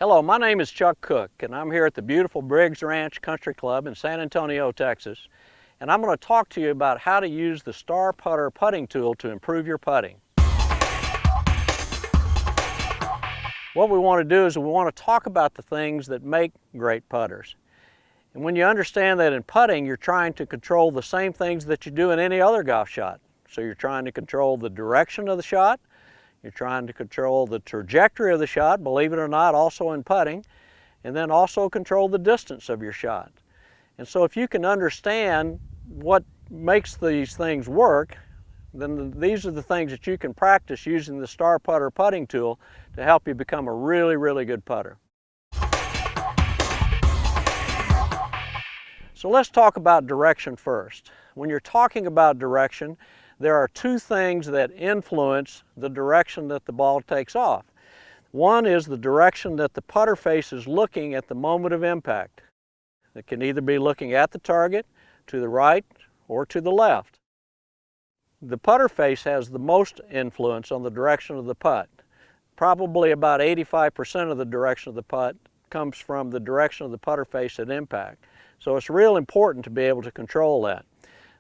Hello, my name is Chuck Cook, and I'm here at the beautiful Briggs Ranch Country Club in San Antonio, Texas. And I'm going to talk to you about how to use the Star Putter putting tool to improve your putting. What we want to do is we want to talk about the things that make great putters. And when you understand that in putting, you're trying to control the same things that you do in any other golf shot. So you're trying to control the direction of the shot, you're trying to control the trajectory of the shot, believe it or not, also in putting, and then also control the distance of your shot. And so if you can understand what makes these things work, then these are the things that you can practice using the Star Putter putting tool to help you become a really, really good putter. So let's talk about direction first. When you're talking about direction, there are two things that influence the direction that the ball takes off. One is the direction that the putter face is looking at the moment of impact. It can either be looking at the target, to the right, or to the left. The putter face has the most influence on the direction of the putt. Probably about 85% of the direction of the putt comes from the direction of the putter face at impact. So it's real important to be able to control that.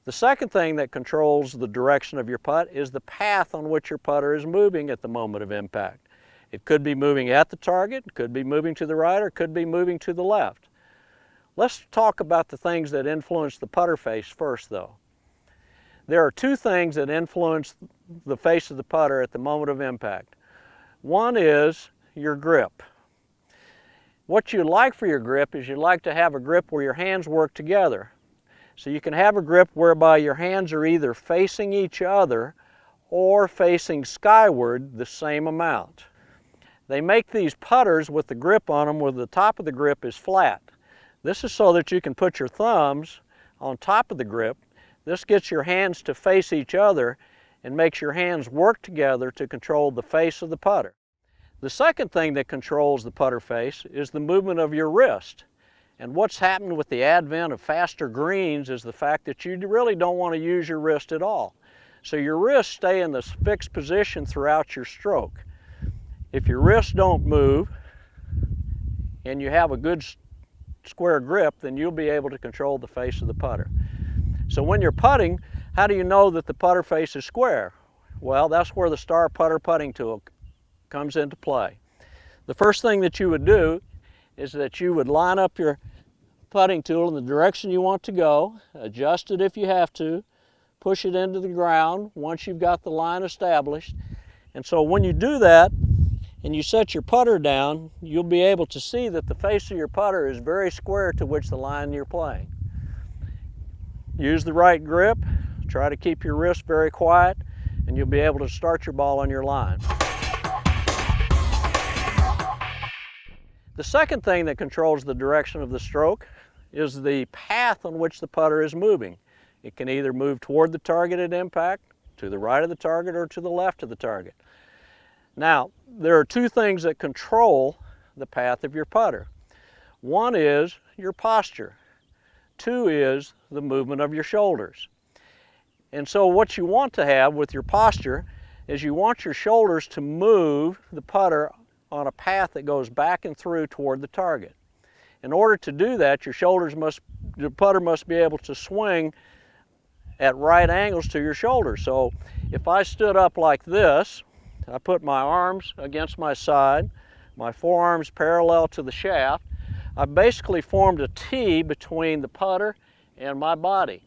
The second thing that controls the direction of your putt is the path on which your putter is moving at the moment of impact. It could be moving at the target, it could be moving to the right, or it could be moving to the left. Let's talk about the things that influence the putter face first, though. There are two things that influence the face of the putter at the moment of impact. One is your grip. What you like for your grip is you like to have a grip where your hands work together. So you can have a grip whereby your hands are either facing each other or facing skyward the same amount. They make these putters with the grip on them where the top of the grip is flat. This is so that you can put your thumbs on top of the grip. This gets your hands to face each other and makes your hands work together to control the face of the putter. The second thing that controls the putter face is the movement of your wrist. And what's happened with the advent of faster greens is the fact that you really don't want to use your wrist at all. So your wrists stay in this fixed position throughout your stroke. If your wrists don't move and you have a good square grip, then you'll be able to control the face of the putter. So when you're putting, how do you know that the putter face is square? Well, that's where the Star Putter putting tool comes into play. The first thing that you would do is that you would line up your putting tool in the direction you want to go, adjust it if you have to, push it into the ground once you've got the line established. And so when you do that and you set your putter down, you'll be able to see that the face of your putter is very square to which the line you're playing. Use the right grip, try to keep your wrist very quiet, and you'll be able to start your ball on your line. The second thing that controls the direction of the stroke is the path on which the putter is moving. It can either move toward the target at impact, to the right of the target, or to the left of the target. Now, there are two things that control the path of your putter. One is your posture. Two is the movement of your shoulders. And so what you want to have with your posture is you want your shoulders to move the putter on a path that goes back and through toward the target. In order to do that, your putter must be able to swing at right angles to your shoulders. So if I stood up like this, I put my arms against my side, my forearms parallel to the shaft, I basically formed a T between the putter and my body.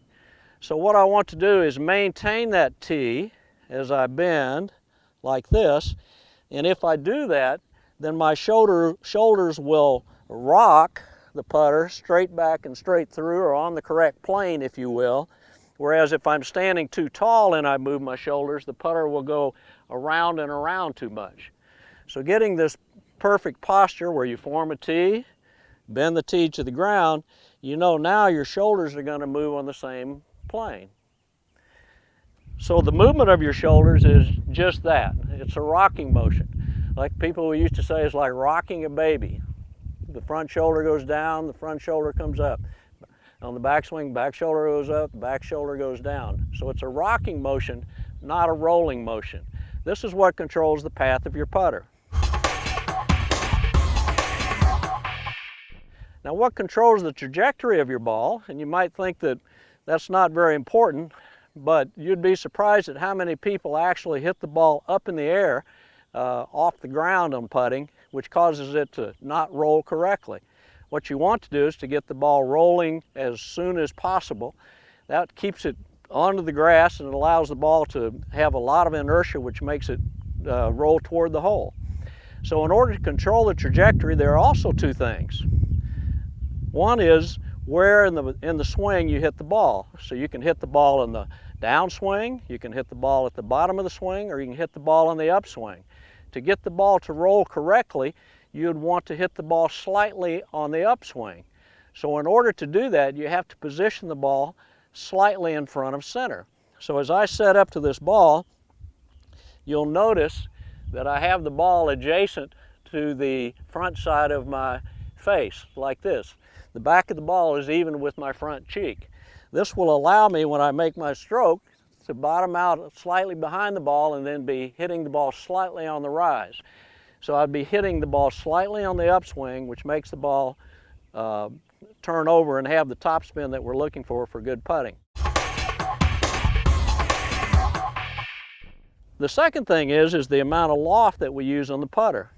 So what I want to do is maintain that T as I bend like this, and if I do that, then my shoulders will rock the putter straight back and straight through, or on the correct plane, if you will. Whereas if I'm standing too tall and I move my shoulders, the putter will go around and around too much. So getting this perfect posture where you form a T, bend the T to the ground, you know now your shoulders are going to move on the same plane. So the movement of your shoulders is just that. It's a rocking motion. Like people used to say, it's like rocking a baby. The front shoulder goes down, the front shoulder comes up. On the backswing, back shoulder goes up, back shoulder goes down. So it's a rocking motion, not a rolling motion. This is what controls the path of your putter. Now, what controls the trajectory of your ball, and you might think that that's not very important, but you'd be surprised at how many people actually hit the ball up in the air off the ground on putting, which causes it to not roll correctly. What you want to do is to get the ball rolling as soon as possible. That keeps it onto the grass and it allows the ball to have a lot of inertia, which makes it roll toward the hole. So in order to control the trajectory, there are also two things. One is where in the swing you hit the ball. So you can hit the ball in the downswing, you can hit the ball at the bottom of the swing, or you can hit the ball in the upswing. To get the ball to roll correctly, you'd want to hit the ball slightly on the upswing. So in order to do that, you have to position the ball slightly in front of center. So as I set up to this ball, you'll notice that I have the ball adjacent to the front side of my face, like this. The back of the ball is even with my front cheek. This will allow me, when I make my stroke, to bottom out slightly behind the ball and then be hitting the ball slightly on the rise. So I'd be hitting the ball slightly on the upswing, which makes the ball turn over and have the topspin that we're looking for good putting. The second thing is the amount of loft that we use on the putter.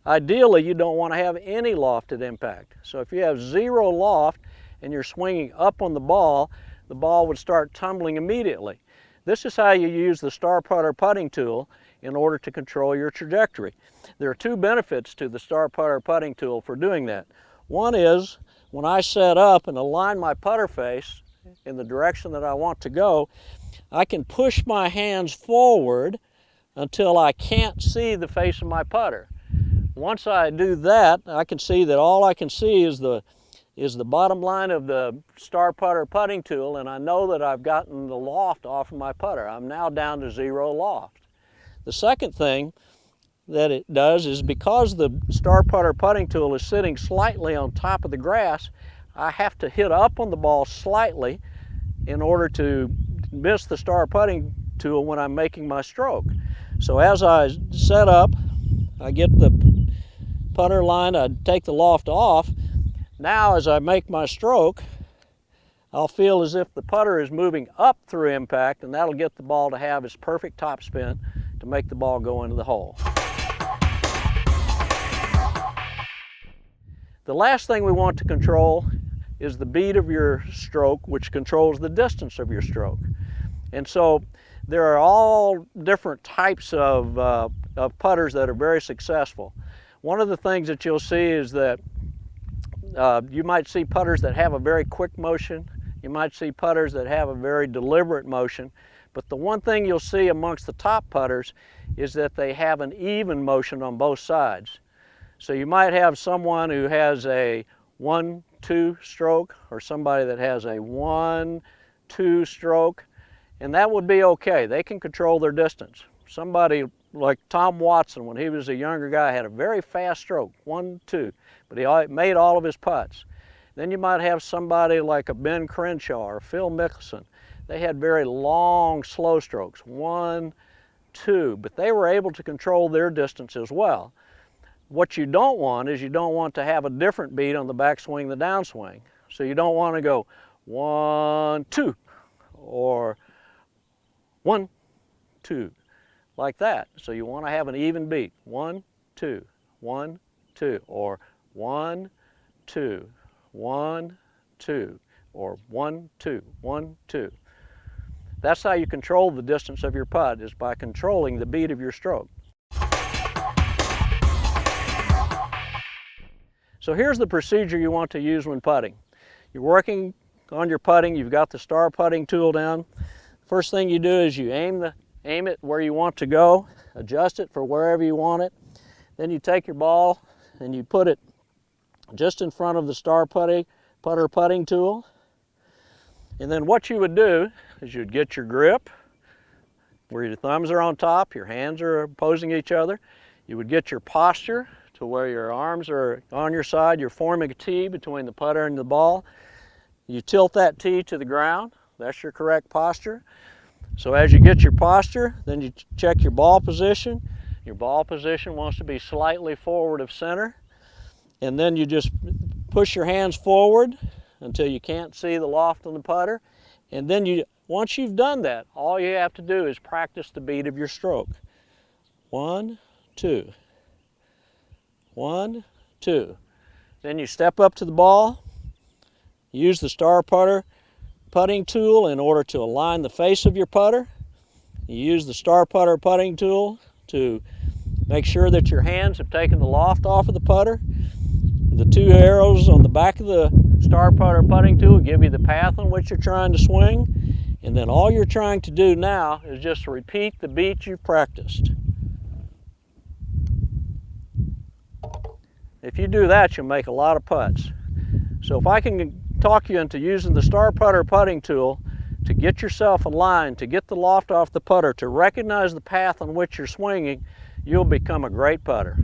Ideally, you don't want to have any loft at impact. So if you have zero loft and you're swinging up on the ball would start tumbling immediately. This is how you use the Star Putter putting tool in order to control your trajectory. There are two benefits to the Star Putter putting tool for doing that. One is when I set up and align my putter face in the direction that I want to go, I can push my hands forward until I can't see the face of my putter. Once I do that, I can see that all I can see is the bottom line of the Star Putter putting tool, and I know that I've gotten the loft off of my putter. I'm now down to zero loft. The second thing that it does is because the Star Putter putting tool is sitting slightly on top of the grass, I have to hit up on the ball slightly in order to miss the Star putting tool when I'm making my stroke. So as I set up, I get the putter line, I take the loft off. Now as I make my stroke, I'll feel as if the putter is moving up through impact, and that'll get the ball to have its perfect topspin to make the ball go into the hole. The last thing we want to control is the beat of your stroke, which controls the distance of your stroke. And so there are all different types of putters that are very successful. One of the things that you'll see is that you might see putters that have a very quick motion. You might see putters that have a very deliberate motion. But the one thing you'll see amongst the top putters is that they have an even motion on both sides. So you might have someone who has a 1-2 stroke, or somebody that has a 1-2 stroke, and that would be okay. They can control their distance. Somebody like Tom Watson, when he was a younger guy, had a very fast stroke, 1-2, but he made all of his putts. Then you might have somebody like a Ben Crenshaw or Phil Mickelson. They had very long, slow strokes, 1-2, but they were able to control their distance as well. What you don't want is you don't want to have a different beat on the backswing, the downswing. So you don't want to go 1-2 or 1-2 like that. So you want to have an even beat, 1-2, 1-2, or 1-2, 1-2, or 1-2, 1-2. That's how you control the distance of your putt, is by controlling the beat of your stroke. So here's the procedure you want to use when putting. You're working on your putting, you've got the Star putting tool down. First thing you do is you aim it where you want to go, adjust it for wherever you want it. Then you take your ball and you put it just in front of the Star Putter putting tool. And then what you would do is you'd get your grip where your thumbs are on top, your hands are opposing each other. You would get your posture to where your arms are on your side. You're forming a T between the putter and the ball. You tilt that T to the ground. That's your correct posture. So as you get your posture, then you check your ball position. Your ball position wants to be slightly forward of center. And then you just push your hands forward until you can't see the loft on the putter. And then once you've done that, all you have to do is practice the beat of your stroke. 1, 2. 1, 2. Then you step up to the ball, use the star putter putting tool in order to align the face of your putter. You use the star putter putting tool to make sure that your hands have taken the loft off of the putter. The 2 arrows on the back of the star putter putting tool give you the path on which you're trying to swing. And then all you're trying to do now is just repeat the beat you've practiced. If you do that, you'll make a lot of putts. So if I can talk you into using the star putter putting tool to get yourself aligned, to get the loft off the putter, to recognize the path on which you're swinging, you'll become a great putter.